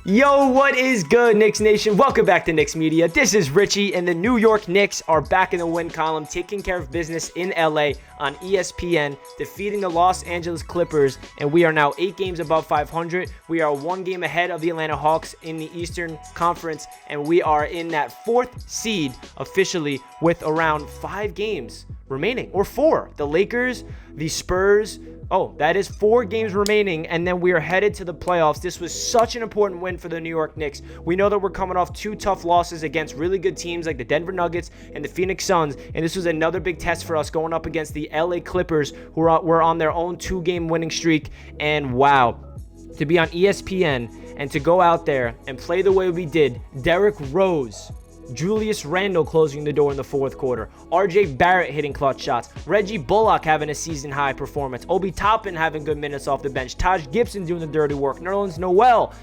Yo, what is good, Knicks Nation? Welcome back to Knicks Media. This is Richie, and the New York Knicks are back in the win column, taking care of business in LA on ESPN, defeating the Los Angeles Clippers, and we are now 8 games above 500. We are 1 game ahead of the Atlanta Hawks in the Eastern Conference, and we are in that 4th seed officially with around 5 games remaining, or 4. The Lakers, the Spurs. Oh, that is 4 games remaining, and then we are headed to the playoffs. This was such an important win for the New York Knicks. We know that we're coming off 2 tough losses against really good teams like the Denver Nuggets and the Phoenix Suns, and this was another big test for us going up against the LA Clippers, who were on their own 2-game winning streak. And wow, to be on ESPN and to go out there and play the way we did. Derrick Rose, Julius Randle closing the door in the 4th quarter. Barrett hitting clutch shots. Reggie Bullock having a season-high performance. Obi Toppin having good minutes off the bench. Taj Gibson doing the dirty work. Nerlens Noel.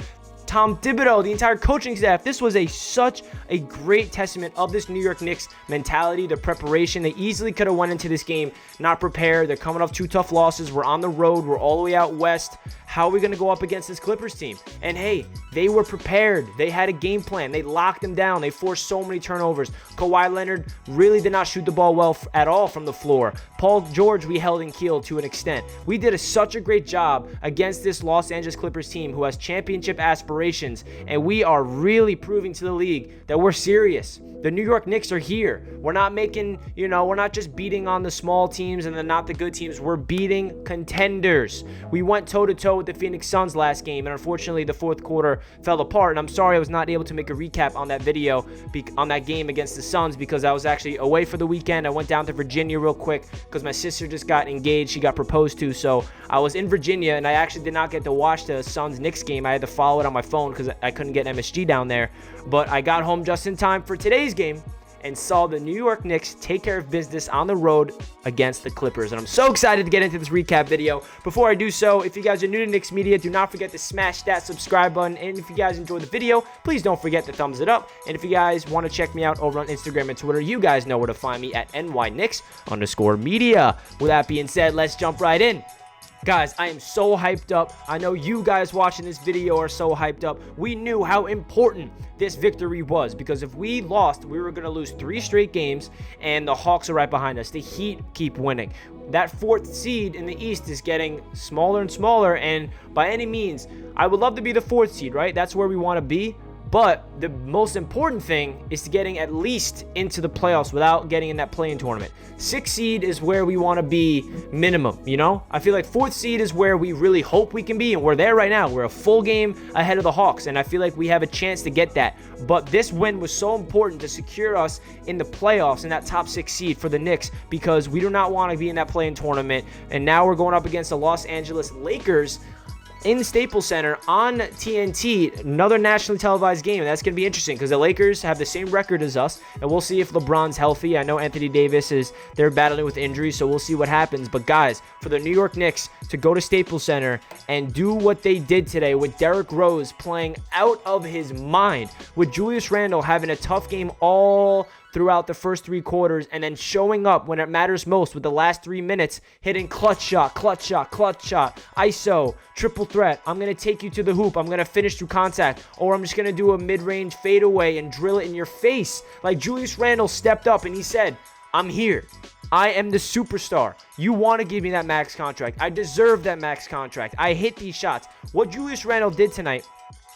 Tom Thibodeau, the entire coaching staff. This was such a great testament of this New York Knicks mentality, the preparation. They easily could have went into this game not prepared. They're coming off 2 tough losses. We're on the road. We're all the way out west. How are we going to go up against this Clippers team? And hey, they were prepared. They had a game plan. They locked them down. They forced so many turnovers. Kawhi Leonard really did not shoot the ball well at all from the floor. Paul George, we held in keel to an extent. We did such a great job against this Los Angeles Clippers team who has championship aspirations, and we are really proving to the league that we're serious. The New York Knicks are here. We're not making, we're not just beating on the small teams and the not the good teams. We're beating contenders. We went toe-to-toe with the Phoenix Suns last game, and unfortunately the 4th quarter fell apart. And I'm sorry I was not able to make a recap on that video on that game against the Suns because I was actually away for the weekend. I went down to Virginia real quick because my sister just got engaged. She got proposed to, so I was in Virginia, and I actually did not get to watch the Suns-Knicks game. I had to follow it on my phone because I couldn't get MSG down there. But I got home just in time for today's game and saw the New York Knicks take care of business on the road against the Clippers. And I'm so excited to get into this recap video. Before I do so, if you guys are new to Knicks Media, do not forget to smash that subscribe button. And if you guys enjoyed the video, please don't forget to thumbs it up. And if you guys want to check me out over on Instagram and Twitter, you guys know where to find me at NYKnicks_media. With that being said, let's jump right in. Guys, I am so hyped up. I know you guys watching this video are so hyped up. We knew how important this victory was because if we lost, we were going to lose 3 straight games, and the Hawks are right behind us. The Heat keep winning. That 4th seed in the East is getting smaller and smaller, and by any means, I would love to be the 4th seed, right? That's where we want to be. But the most important thing is to getting at least into the playoffs without getting in that play-in tournament. 6th seed is where we want to be minimum, I feel like 4th seed is where we really hope we can be, and we're there right now. We're a full game ahead of the Hawks, and I feel like we have a chance to get that. But this win was so important to secure us in the playoffs in that top 6 seed for the Knicks because we do not want to be in that play-in tournament. And now we're going up against the Los Angeles Lakers in the Staples Center on TNT, another nationally televised game, and that's going to be interesting because the Lakers have the same record as us, and we'll see if LeBron's healthy. I know Anthony Davis they're battling with injuries, so we'll see what happens. But guys, for the New York Knicks to go to Staples Center and do what they did today with Derrick Rose playing out of his mind, with Julius Randle having a tough game all throughout the first 3 quarters, and then showing up when it matters most with the last 3 minutes, hitting clutch shot, ISO, triple threat. I'm going to take you to the hoop. I'm going to finish through contact, or I'm just going to do a mid-range fadeaway and drill it in your face. Like Julius Randle stepped up and he said, I'm here. I am the superstar. You want to give me that max contract. I deserve that max contract. I hit these shots. What Julius Randle did tonight,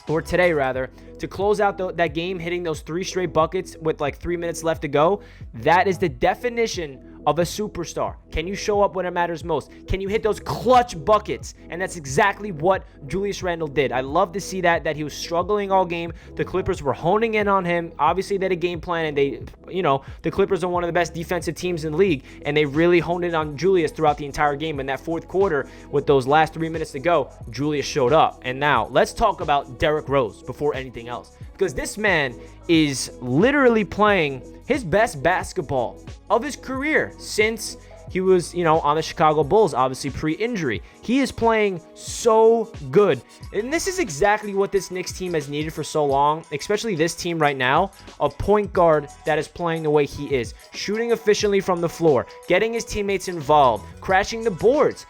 or today rather, to close out that game, hitting those 3 straight buckets with like 3 minutes left to go, that is the definition of a superstar. Can you show up when it matters most? Can you hit those clutch buckets? And that's exactly what Julius Randle did. I love to see that he was struggling all game. The Clippers were honing in on him. Obviously, they had a game plan, and the Clippers are one of the best defensive teams in the league, and they really honed in on Julius throughout the entire game. In that 4th quarter, with those last 3 minutes to go, Julius showed up. And now, let's talk about Derrick Rose before anything else, because this man is literally playing his best basketball of his career since he was, on the Chicago Bulls, obviously pre-injury. He is playing so good. And this is exactly what this Knicks team has needed for so long, especially this team right now, a point guard that is playing the way he is, shooting efficiently from the floor, getting his teammates involved, crashing the boards,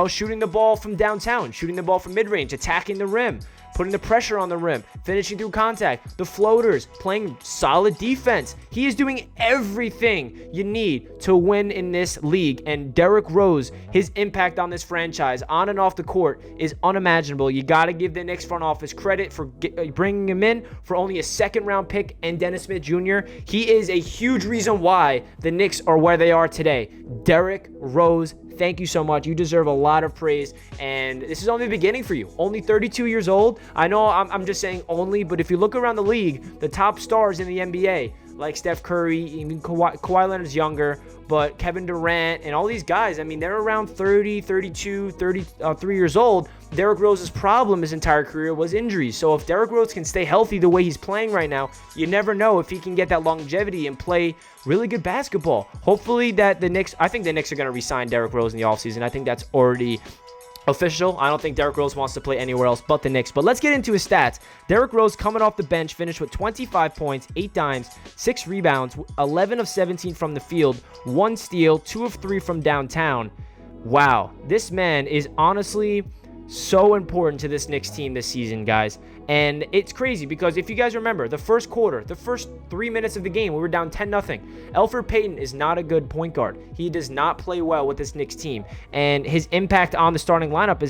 shooting the ball from downtown, shooting the ball from mid-range, attacking the rim, putting the pressure on the rim, finishing through contact, the floaters, playing solid defense. He is doing everything you need to win in this league. And Derrick Rose, his impact on this franchise on and off the court is unimaginable. You got to give the Knicks front office credit for bringing him in for only a second-round pick and Dennis Smith Jr. He is a huge reason why the Knicks are where they are today. Derrick Rose, thank you so much. You deserve a lot of praise, and this is only the beginning for you. Only 32 years old. I know I'm just saying only, but if you look around the league, the top stars in the NBA, like Steph Curry, even Kawhi Leonard's younger, but Kevin Durant and all these guys, I mean, they're around 30, 32, 33 years old. Derrick Rose's problem his entire career was injuries. So if Derrick Rose can stay healthy the way he's playing right now, you never know if he can get that longevity and play really good basketball. Hopefully that I think the Knicks are going to re-sign Derrick Rose in the offseason. I think that's already official. I don't think Derrick Rose wants to play anywhere else but the Knicks. But let's get into his stats. Derrick Rose coming off the bench finished with 25 points, 8 dimes, 6 rebounds, 11 of 17 from the field, 1 steal, 2 of 3 from downtown. Wow, this man is honestly so important to this Knicks team this season, guys. And it's crazy because if you guys remember, the first quarter, the first 3 minutes of the game, we were down 10-0. Elfrid Payton is not a good point guard. He does not play well with this Knicks team. And his impact on the starting lineup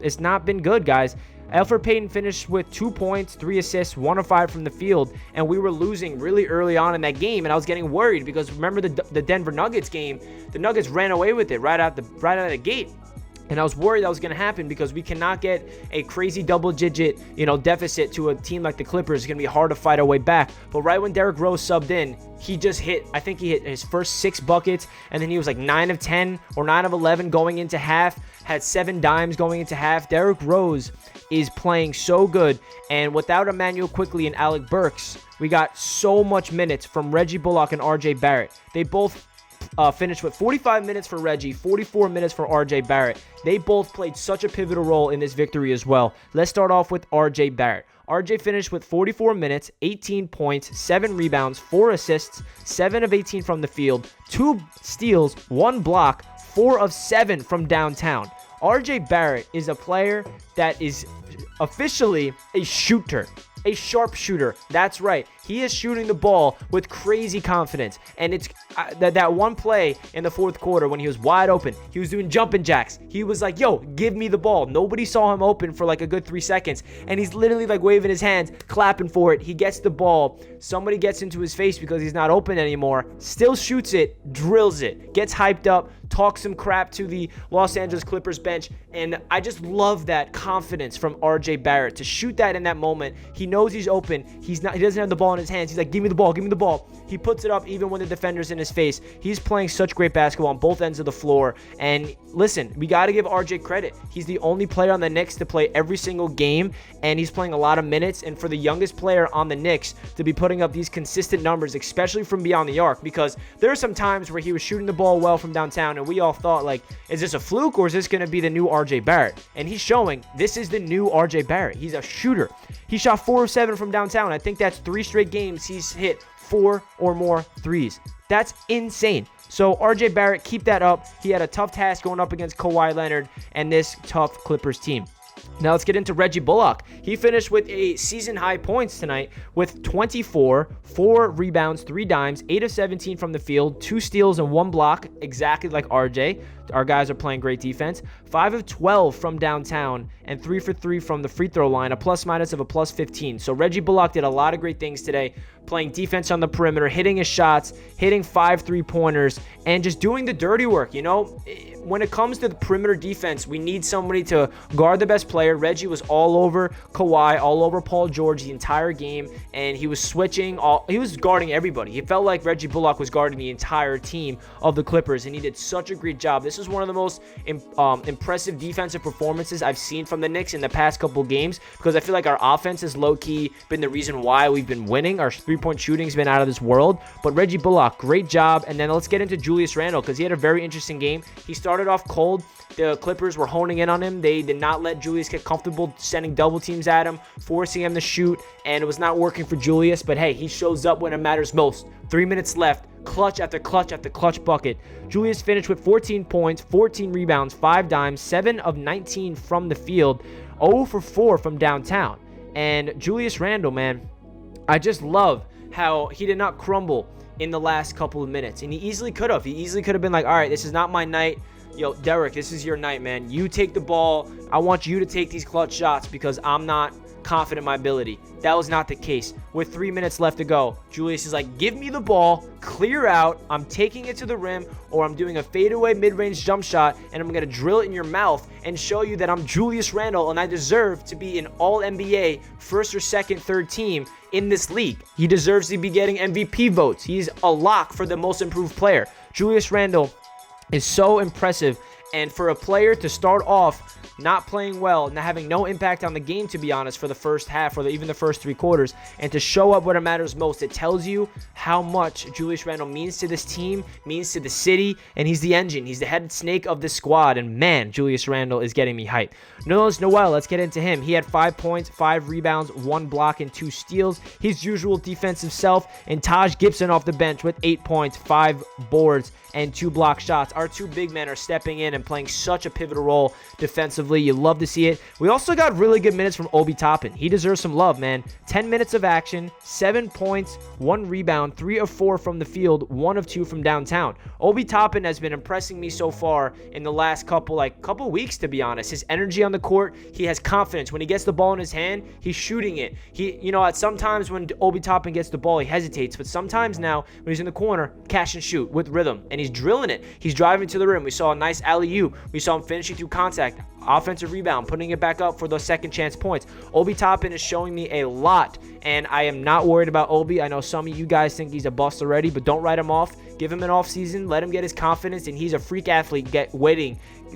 it's not been good, guys. Elfrid Payton finished with 2 points, 3 assists, 1 of 5 from the field, and we were losing really early on in that game, and I was getting worried because remember the Denver Nuggets game, the Nuggets ran away with it right out of the gate. And I was worried that was going to happen because we cannot get a crazy double-digit, deficit to a team like the Clippers. It's going to be hard to fight our way back. But right when Derrick Rose subbed in, he hit his first 6 buckets, and then he was like 9 of 10 or 9 of 11 going into half, had 7 dimes going into half. Derrick Rose is playing so good, and without Emmanuel Quickley and Alec Burks, we got so much minutes from Reggie Bullock and RJ Barrett. They both finished with 45 minutes for Reggie, 44 minutes for RJ Barrett. They both played such a pivotal role in this victory as well. Let's start off with RJ Barrett. RJ finished with 44 minutes, 18 points, 7 rebounds, 4 assists, 7 of 18 from the field, 2 steals, 1 block, 4 of 7 from downtown. RJ Barrett is a player that is officially a shooter. A sharpshooter. That's right. He is shooting the ball with crazy confidence. And it's that one play in the fourth quarter when he was wide open. He was doing jumping jacks. He was like, yo, give me the ball. Nobody saw him open for like a good 3 seconds. And he's literally like waving his hands, clapping for it. He gets the ball. Somebody gets into his face because he's not open anymore. Still shoots it, drills it, gets hyped up, talks some crap to the Los Angeles Clippers bench. And I just love that confidence from RJ Barrett to shoot that in that moment. He knows he's open. He doesn't have the ball in his hands. He's like, give me the ball, give me the ball. He puts it up even when the defender's in his face. He's playing such great basketball on both ends of the floor. And listen, we got to give RJ credit. He's the only player on the Knicks to play every single game, and he's playing a lot of minutes. And for the youngest player on the Knicks to be putting up these consistent numbers, especially from beyond the arc, because there are some times where he was shooting the ball well from downtown, and we all thought, like, is this a fluke or is this going to be the new RJ Barrett? And he's showing this is the new RJ Barrett. He's a shooter. He shot 4 of 7 from downtown. I think that's 3 straight games he's hit 4 or more threes. That's insane. So RJ Barrett, keep that up. He had a tough task going up against Kawhi Leonard and this tough Clippers team. Now let's get into Reggie Bullock. He finished with a season-high points tonight with 24, 4 rebounds, 3 dimes, 8 of 17 from the field, 2 steals and 1 block, exactly like RJ. Our guys are playing great defense. 5 of 12 from downtown and 3 for 3 from the free throw line, a plus-minus of a plus 15. So Reggie Bullock did a lot of great things today, playing defense on the perimeter, hitting his shots, hitting 5 3-pointers, and just doing the dirty work. When it comes to the perimeter defense, we need somebody to guard the best player. Reggie was all over Kawhi, all over Paul George the entire game, and he was switching. He was guarding everybody. He felt like Reggie Bullock was guarding the entire team of the Clippers, and he did such a great job. This is one of the most impressive defensive performances I've seen from the Knicks in the past couple games, because I feel like our offense has low-key been the reason why we've been winning. Our three-point shooting's been out of this world. But Reggie Bullock, great job. And then let's get into Julius Randle, because he had a very interesting game. He started off cold. The Clippers were honing in on him. They did not let Julius get comfortable sending double teams at him, forcing him to shoot, and it was not working for Julius. But hey, he shows up when it matters most. 3 minutes left. Clutch after clutch after clutch bucket. Julius finished with 14 points, 14 rebounds, 5 dimes, 7 of 19 from the field. 0 for 4 from downtown. And Julius Randle, man, I just love how he did not crumble in the last couple of minutes. And he easily could have. He easily could have been like, all right, this is not my night. Yo, Derrick, this is your night, man. You take the ball. I want you to take these clutch shots because I'm not confident in my ability. That was not the case. With 3 minutes left to go, Julius is like, give me the ball, clear out. I'm taking it to the rim, or I'm doing a fadeaway mid-range jump shot, and I'm going to drill it in your mouth and show you that I'm Julius Randle, and I deserve to be an all-NBA first or second, third team in this league. He deserves to be getting MVP votes. He's a lock for the most improved player. Julius Randle is so impressive, and for a player to start off not playing well and having no impact on the game, to be honest, for the first half or even the first 3 quarters, and to show up when it matters most, it tells you how much Julius Randle means to this team, means to the city, and he's the engine. He's the head snake of this squad, and man, Julius Randle is getting me hyped. Nerlens Noel, let's get into him. He had 5 points, 5 rebounds, 1 block, and 2 steals. His usual defensive self, and Taj Gibson off the bench with 8 points, 5 boards, and 2 block shots. Our 2 big men are stepping in and playing such a pivotal role defensively. You love to see it. We also got really good minutes from Obi Toppin. He deserves some love, man. 10 minutes of action, 7 points, 1 rebound, 3 of 4 from the field, 1 of 2 from downtown. Obi Toppin has been impressing me so far in the last couple weeks, to be honest. His energy on the court, he has confidence. When he gets the ball in his hand, he's shooting it. At sometimes when Obi Toppin gets the ball, he hesitates, but sometimes now when he's in the corner, catch and shoot with rhythm, and he's drilling it. He's driving to the rim. We saw a nice alley-oop. We saw him finishing through contact, offensive rebound, putting it back up for those second chance points. Obi Toppin is showing me a lot, and I am not worried about Obi. I know some of you guys think he's a bust already, but don't write him off. Give him an off season. Let him get his confidence, and he's a freak athlete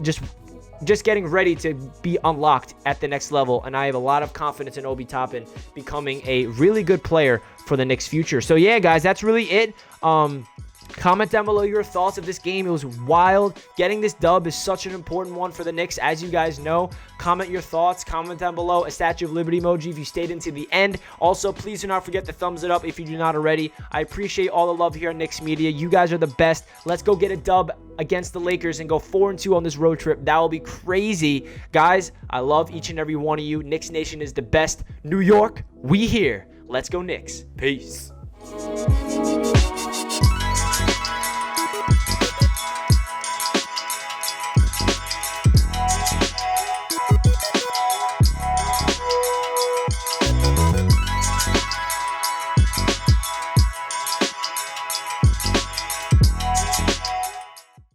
just getting ready to be unlocked at the next level, and I have a lot of confidence in Obi Toppin becoming a really good player for the Knicks' future. So yeah, guys, that's really it. Comment down below your thoughts of this game. It was wild. Getting this dub is such an important one for the Knicks, as you guys know. Comment your thoughts. Comment down below a Statue of Liberty emoji if you stayed into the end. Also, please do not forget to thumbs it up if you do not already. I appreciate all the love here at Knicks Media. You guys are the best. Let's go get a dub against the Lakers and go 4-2 on this road trip. That will be crazy. Guys, I love each and every one of you. Knicks Nation is the best. New York, we here. Let's go Knicks. Peace.